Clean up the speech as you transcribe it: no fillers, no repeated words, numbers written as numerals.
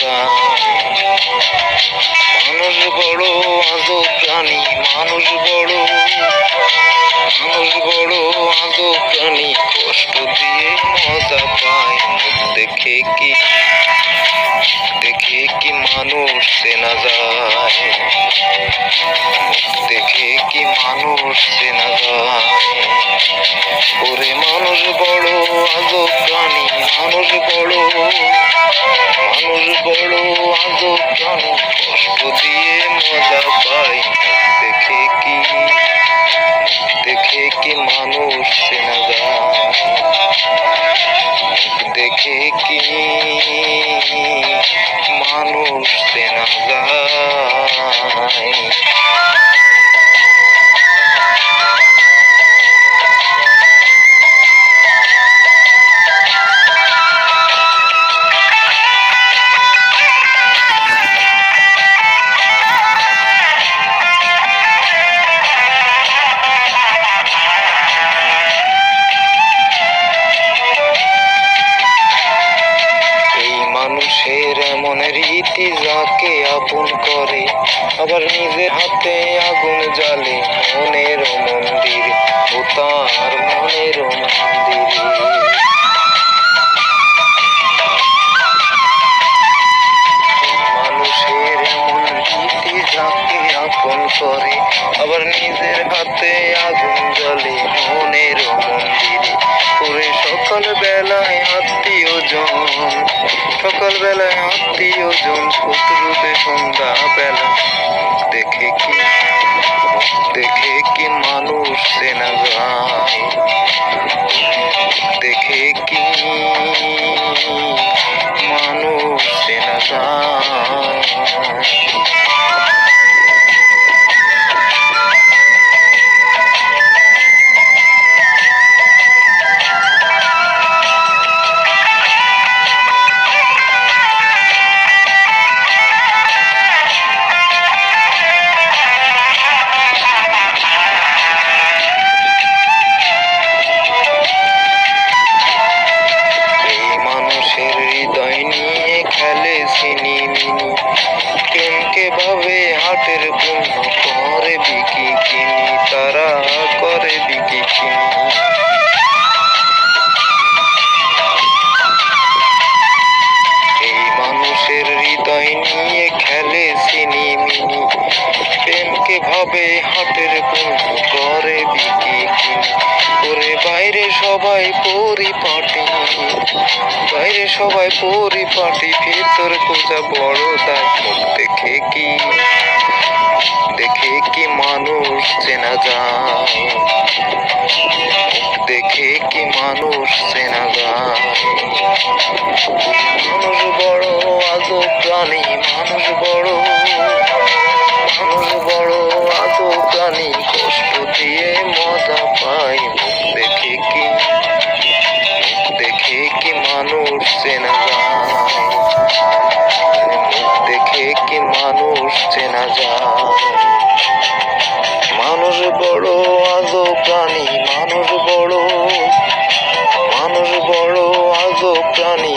যায়। মানুষ বড় আজব প্রাণী, মানুষ বড় আজব প্রাণী, কষ্ট দিয়ে মজা পায়। মুখ দেখে কি মানুষ চেনা যায়, মুখ দেখে কি মানুষ চেনা যায়। ওরে মানুষ বড় আজব প্রাণী, মানুষ বড় আজব প্রাণী, কষ্ট দিয়ে মজা পায়। দেখে কি মানুষ চেনা যায়, দেখে কি মানুষ চেনা যায়। মানুষের এমন রীতি, যাকে আপন করে আবার নিজের হাতে আগুন জ্বালে মনের মন্দির, ও তার মনের মন্দিরে। মানুষের এমন রীতি, যাকে আপন করে আবার নিজের হাতে আগুন জ্বালে মনের মন্দিরে। ওরে সকাল বেলায় আত্মীয়জন, শত্রুতে সন্ধ্যা বেলা, দেখে কি মানুষ চেনা যায়, দেখে কি মানুষ চেনা যায়। হৃদয় নিয়ে খেলে ছিনিমিনি, প্রেমকে ভাবে হাটের পণ্য, করে বিকি কিনি, তারা করে বিকি কিনি। এই মানুষের হৃদয় নিয়ে খেলে ছিনিমিনি, প্রেমকে ভাবে হাটের পণ্য, করে বিকি কিনি। ওরে বাইরে সবাই পরিপাটি, ভেতর পূজা বড় দায়। মুখ দেখে কি মানুষ চেনা যায়, মুখ দেখে কি মানুষ চেনা যায়। মানুষ বড় আজব প্রাণী, মানুষ বড় আজব প্রাণী, কষ্ট দিয়ে মজা পায়। মুখ দেখে কি মানুষ চেনা যায়, মুখ দেখে কি মানুষ চেনা যায়। মানুষ বড় আজব প্রাণী, মানুষ বড় আজব প্রাণী,